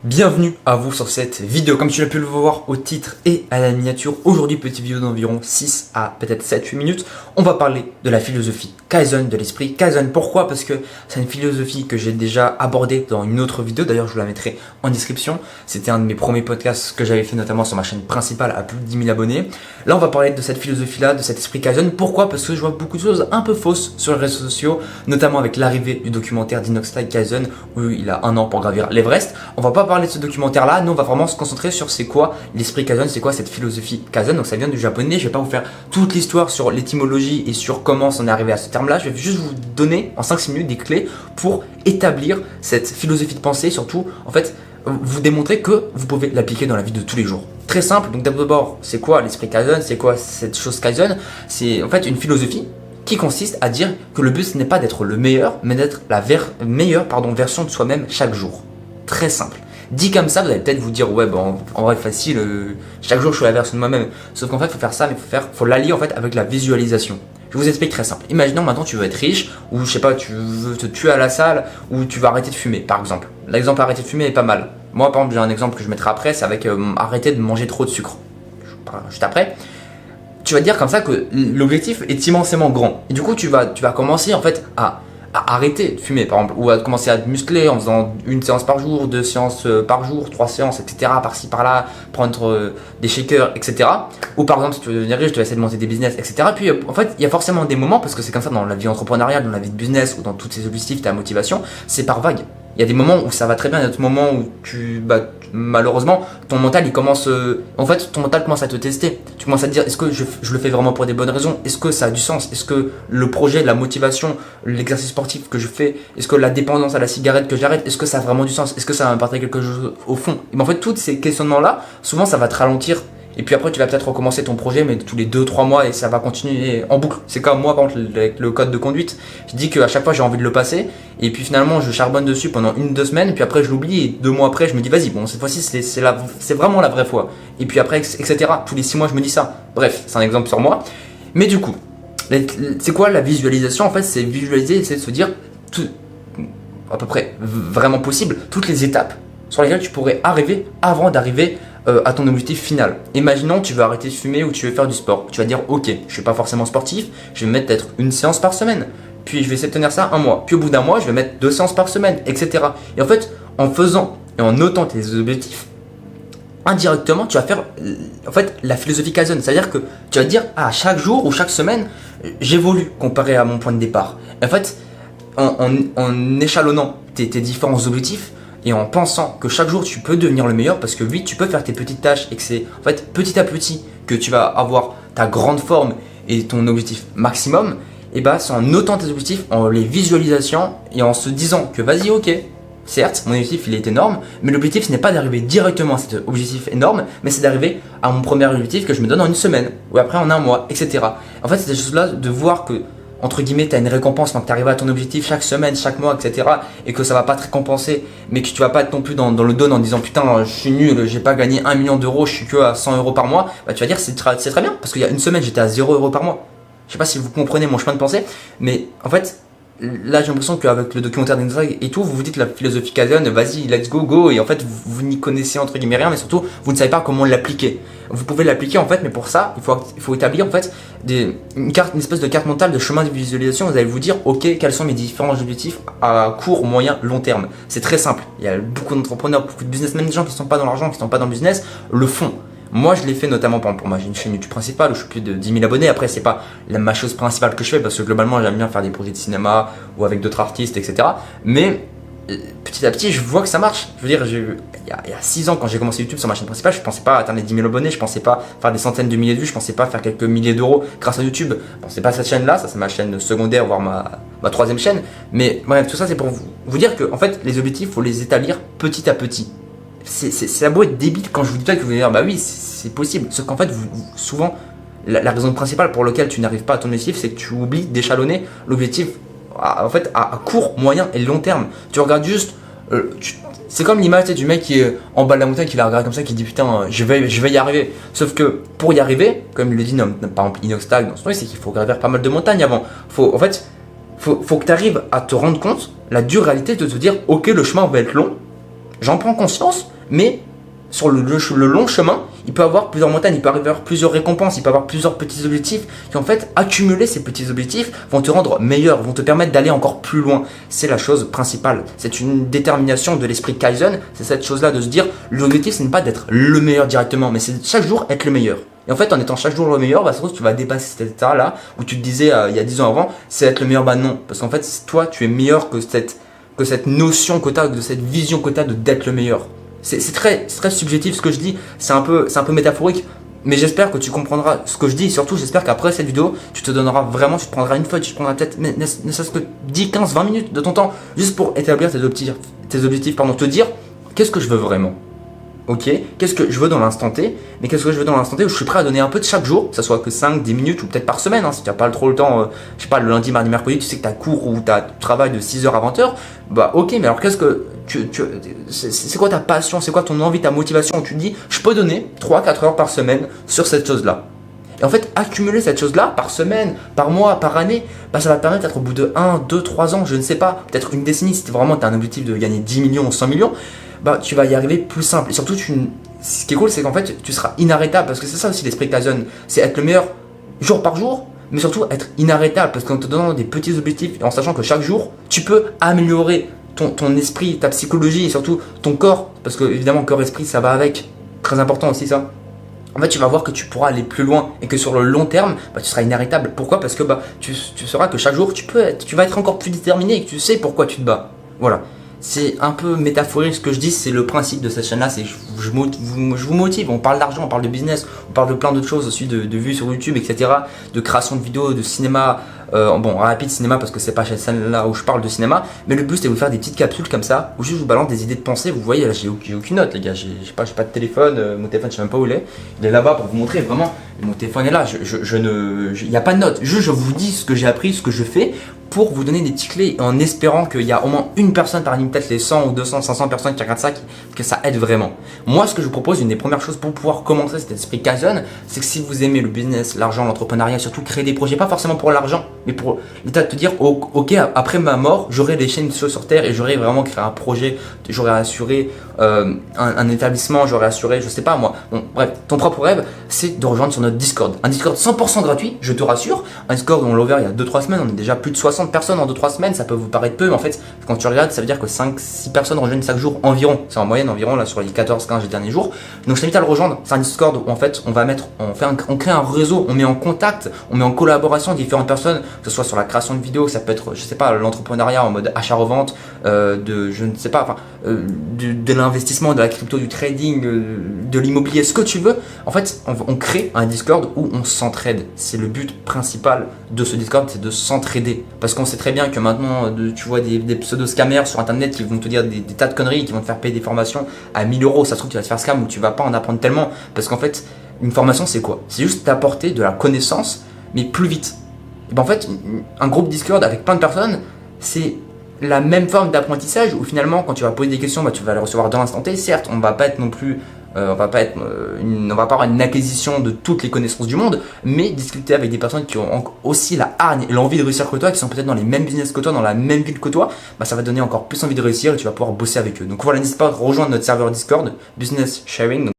Bienvenue à vous sur cette vidéo. Comme tu l'as pu le voir au titre et à la miniature, aujourd'hui petite vidéo d'environ 6 à peut-être 7-8 minutes, on va parler de la philosophie Kaizen, de l'esprit Kaizen. Pourquoi? Parce que c'est une philosophie que j'ai déjà abordée dans une autre vidéo, d'ailleurs je vous la mettrai en description. C'était un de mes premiers podcasts que j'avais fait notamment sur ma chaîne principale à plus de 10 000 abonnés. Là on va parler de cette philosophie-là, de cet esprit Kaizen. Pourquoi? Parce que je vois beaucoup de choses un peu fausses sur les réseaux sociaux, notamment avec l'arrivée du documentaire d'Inoxtag Kaizen où il a 1 an pour gravir l'Everest. On va pas parler de ce documentaire là, nous on va vraiment se concentrer sur c'est quoi l'esprit Kaizen, c'est quoi cette philosophie Kaizen. Donc ça vient du japonais, je vais pas vous faire toute l'histoire sur l'étymologie et sur comment on est arrivé à ce terme là, je vais juste vous donner en 5-6 minutes des clés pour établir cette philosophie de pensée, surtout en fait vous démontrer que vous pouvez l'appliquer dans la vie de tous les jours. Très simple, donc d'abord c'est quoi l'esprit Kaizen, c'est quoi cette chose Kaizen? C'est en fait une philosophie qui consiste à dire que le but ce n'est pas d'être le meilleur, mais d'être la meilleure version de soi-même chaque jour. Très simple. Dit comme ça, vous allez peut-être vous dire ouais bon en vrai facile, chaque jour je suis la version de moi-même. Sauf qu'en fait il faut faire ça, mais faut l'allier en fait avec la visualisation. Je vous explique très simple. Imaginons maintenant tu veux être riche, ou je sais pas, tu veux te tuer à la salle, ou tu vas arrêter de fumer par exemple. L'exemple arrêter de fumer est pas mal. Moi par exemple j'ai un exemple que je mettrai après, c'est avec arrêter de manger trop de sucre. Juste après. Tu vas te dire comme ça que l'objectif est immensément grand. Et du coup tu vas commencer en fait à arrêter de fumer par exemple, ou à commencer à te muscler en faisant 1 séance par jour, 2 séances par jour, 3 séances, etc. Par-ci par-là, prendre des shakers, etc. Ou par exemple si tu veux devenir riche, tu vas essayer de monter des business, etc. Puis en fait il y a forcément des moments, parce que c'est comme ça dans la vie entrepreneuriale, dans la vie de business ou dans tous tes objectifs, ta motivation, c'est par vague. Il y a des moments où ça va très bien, il y a d'autres moments où malheureusement, ton mental il commence, ton mental commence à te tester. Tu commences à te dire, est-ce que je le fais vraiment pour des bonnes raisons? Est-ce que ça a du sens? Est-ce que le projet, la motivation, l'exercice sportif que je fais, est-ce que la dépendance à la cigarette que j'arrête, est-ce que ça a vraiment du sens? Est-ce que ça va m'apporter quelque chose au fond? Et en fait, tous ces questionnements-là, souvent ça va te ralentir. Et puis après, tu vas peut-être recommencer ton projet, mais tous les 2-3 mois, et ça va continuer en boucle. C'est comme moi, par exemple, avec le code de conduite. Je dis qu'à chaque fois, j'ai envie de le passer. Et puis finalement, je charbonne dessus pendant 1-2 semaines. Puis après, je l'oublie. Et 2 mois après, je me dis, vas-y, bon, cette fois-ci, c'est vraiment la vraie fois. Et puis après, etc. Tous les 6 mois, je me dis ça. Bref, c'est un exemple sur moi. Mais du coup, c'est quoi la visualisation? En fait, c'est visualiser, c'est de se dire, à peu près vraiment possible, toutes les étapes sur lesquelles tu pourrais arriver avant d'arriver à ton objectif final. Imaginons tu veux arrêter de fumer ou tu veux faire du sport. Tu vas dire ok, je ne suis pas forcément sportif, je vais mettre peut-être 1 séance par semaine. Puis je vais essayer de tenir ça 1 mois. Puis au bout d'1 mois, je vais mettre 2 séances par semaine, etc. Et en fait, en faisant et en notant tes objectifs, indirectement, tu vas faire en fait la philosophie Kaizen. C'est-à-dire que tu vas te dire chaque jour ou chaque semaine, j'évolue comparé à mon point de départ. Et en fait, en échelonnant tes différents objectifs, et en pensant que chaque jour tu peux devenir le meilleur, parce que oui tu peux faire tes petites tâches et que c'est en fait petit à petit que tu vas avoir ta grande forme et ton objectif maximum, et bah c'est en notant tes objectifs, en les visualisant et en se disant que vas-y ok, certes mon objectif il est énorme, mais l'objectif ce n'est pas d'arriver directement à cet objectif énorme, mais c'est d'arriver à mon premier objectif que je me donne en 1 semaine, ou après en 1 mois, etc. En fait c'est des choses là de voir que entre guillemets, tu as une récompense quand tu arrives à ton objectif chaque semaine, chaque mois, etc. Et que ça va pas te récompenser, mais que tu vas pas être non plus dans le down en disant putain, je suis nul, j'ai pas gagné 1 million d'euros, je suis que à 100 euros par mois. Bah, tu vas dire c'est très bien, parce qu'il y a 1 semaine, j'étais à 0 euros par mois. Je sais pas si vous comprenez mon chemin de pensée, mais en fait, là j'ai l'impression qu'avec le documentaire d'Inzag et tout, vous vous dites la philosophie Kaizen, vas-y, let's go, et en fait, vous n'y connaissez entre guillemets rien, mais surtout, vous ne savez pas comment l'appliquer. Vous pouvez l'appliquer en fait, mais pour ça, il faut établir en fait une espèce de carte mentale de chemin de visualisation. Vous allez vous dire, ok, quels sont mes différents objectifs à court, moyen, long terme. C'est très simple. Il y a beaucoup d'entrepreneurs, beaucoup de businessmen, des gens qui ne sont pas dans l'argent, qui ne sont pas dans le business, le font. Moi, je l'ai fait notamment pour moi. J'ai une chaîne YouTube principale où je suis plus de 10 000 abonnés. Après, c'est pas ma chose principale que je fais parce que globalement, j'aime bien faire des projets de cinéma ou avec d'autres artistes, etc. Mais petit à petit, je vois que ça marche. Je veux dire, il y a 6 ans, quand j'ai commencé YouTube sur ma chaîne principale, je pensais pas atteindre les 10 000 abonnés, je pensais pas faire des centaines de milliers de vues, je pensais pas faire quelques milliers d'euros grâce à YouTube. Je pensais pas à cette chaîne-là, ça c'est ma chaîne secondaire, voire ma 3e chaîne. Mais bref, tout ça c'est pour vous dire que en fait, les objectifs, il faut les établir petit à petit. Ça beau être débile quand je vous dis ça, que vous allez dire bah oui, c'est possible. Sauf qu'en fait, souvent, la raison principale pour laquelle tu n'arrives pas à ton objectif, c'est que tu oublies d'échelonner l'objectif à court, moyen et long terme. Tu regardes juste, c'est comme l'image du mec qui est en bas de la montagne, qui la regarde comme ça, qui dit putain, je vais y arriver. Sauf que pour y arriver, comme le dit par exemple Inoxtag dans son truc, c'est qu'il faut gravir pas mal de montagnes avant. Faut que tu arrives à te rendre compte, la dure réalité de te dire ok, le chemin va être long. j'en prends conscience, mais sur le long chemin, il peut avoir plusieurs montagnes, il peut avoir plusieurs récompenses, il peut avoir plusieurs petits objectifs qui en fait, accumuler ces petits objectifs vont te rendre meilleur, vont te permettre d'aller encore plus loin. C'est la chose principale. C'est une détermination de l'esprit Kaizen, c'est cette chose-là de se dire, l'objectif ce n'est pas d'être le meilleur directement, mais c'est chaque jour être le meilleur. Et en fait, en étant chaque jour le meilleur, bah, tu vas dépasser cet état-là où tu te disais il y a 10 ans avant, c'est être le meilleur, bah non. Parce qu'en fait, toi, tu es meilleur que cette notion que tu as, de cette vision que tu as d'être le meilleur. C'est très subjectif ce que je dis, c'est un peu métaphorique, mais j'espère que tu comprendras ce que je dis et surtout j'espère qu'après cette vidéo, tu te donneras vraiment, tu te prendras une feuille, tu te prendras peut-être ne serait-ce que 10, 15, 20 minutes de ton temps juste pour établir tes objectifs, te dire qu'est-ce que je veux vraiment. Ok, qu'est-ce que je veux dans l'instant T, mais qu'est-ce que je veux dans l'instant T où je suis prêt à donner un peu de chaque jour, que ça soit que 5, 10 minutes ou peut-être par semaine, si tu n'as pas trop le temps, je sais pas, le lundi, mardi, mercredi, tu sais que tu as cours ou tu as travail de 6h à 20h, bah ok, mais alors qu'est-ce que c'est quoi ta passion, c'est quoi ton envie, ta motivation où tu te dis, je peux donner 3-4 heures par semaine sur cette chose-là. Et en fait, accumuler cette chose-là par semaine, par mois, par année, bah, ça va te permettre d'être au bout de 1, 2, 3 ans, je ne sais pas, peut-être une décennie, si vraiment tu as un objectif de gagner 10 millions ou 100 millions, bah, tu vas y arriver plus simple. Et surtout, ce qui est cool, c'est qu'en fait, tu seras inarrêtable. Parce que c'est ça aussi l'esprit Kaizen. C'est être le meilleur jour par jour, mais surtout être inarrêtable. Parce qu'en te donnant des petits objectifs et en sachant que chaque jour, tu peux améliorer ton esprit, ta psychologie et surtout ton corps. Parce que évidemment, corps-esprit, ça va avec. Très important aussi ça. En fait, tu vas voir que tu pourras aller plus loin et que sur le long terme, bah, tu seras inarrêtable. Pourquoi? Parce que bah, tu sauras que chaque jour, tu vas être encore plus déterminé et que tu sais pourquoi tu te bats. Voilà. C'est un peu métaphorique ce que je dis, c'est le principe de cette chaîne-là, c'est je vous motive, on parle d'argent, on parle de business, on parle de plein d'autres choses aussi, de vues sur YouTube, etc., de création de vidéos, de cinéma, bon, rapide cinéma parce que c'est pas cette chaîne-là où je parle de cinéma, mais le but c'est de vous faire des petites capsules comme ça, où juste je vous balance des idées de pensée, vous voyez là j'ai aucune note les gars, j'ai pas de téléphone, mon téléphone je sais même pas où il est là-bas pour vous montrer vraiment, mon téléphone est là, il n'y a pas de note, juste je vous dis ce que j'ai appris, ce que je fais, pour vous donner des petites clés en espérant qu'il y a au moins une personne parmi peut-être les 100 ou 200, 500 personnes qui regardent ça, que ça aide vraiment. Moi, ce que je vous propose, une des premières choses pour pouvoir commencer cet esprit Kaizen, c'est que si vous aimez le business, l'argent, l'entrepreneuriat, surtout créer des projets, pas forcément pour l'argent, mais pour l'état de te dire, ok, après ma mort, j'aurai les chaînes sur terre et j'aurai vraiment créé un projet, j'aurai assuré un établissement, j'aurai assuré, je sais pas moi. Bon, bref, ton propre rêve, c'est de rejoindre sur notre Discord. Un Discord 100% gratuit, je te rassure. Un Discord où on l'a ouvert il y a 2-3 semaines, on est déjà plus de 60 personnes en 2-3 semaines, ça peut vous paraître peu, mais en fait, quand tu regardes, ça veut dire que 5-6 personnes rejoignent chaque jour environ. C'est en moyenne environ là sur les 14-15 derniers jours. Donc je t'invite à le rejoindre. C'est un Discord où en fait, on crée un réseau, on met en contact, on met en collaboration différentes personnes, que ce soit sur la création de vidéos, ça peut être, je sais pas, l'entrepreneuriat en mode achat-revente, je ne sais pas, enfin, de l'investissement, de la crypto, du trading, de l'immobilier, ce que tu veux. En fait, on crée un Discord où on s'entraide. C'est le but principal de ce Discord, c'est de s'entraider. Parce qu'on sait très bien que maintenant, tu vois des pseudo-scammers sur internet qui vont te dire des tas de conneries, qui vont te faire payer des formations à 1000 euros. Ça se trouve, tu vas te faire scam ou tu vas pas en apprendre tellement. Parce qu'en fait, une formation, c'est quoi? C'est juste t'apporter de la connaissance, mais plus vite. Et ben en fait, un groupe Discord avec plein de personnes, c'est la même forme d'apprentissage où finalement, quand tu vas poser des questions, bah, tu vas les recevoir dans l'instant T. Certes, on va pas être non plus on va pas avoir une acquisition de toutes les connaissances du monde, mais discuter avec des personnes qui ont aussi la hargne et l'envie de réussir que toi, qui sont peut-être dans les mêmes business que toi, dans la même ville que toi, bah ça va donner encore plus envie de réussir et tu vas pouvoir bosser avec eux. Donc voilà, n'hésite pas à rejoindre notre serveur Discord, Business Sharing.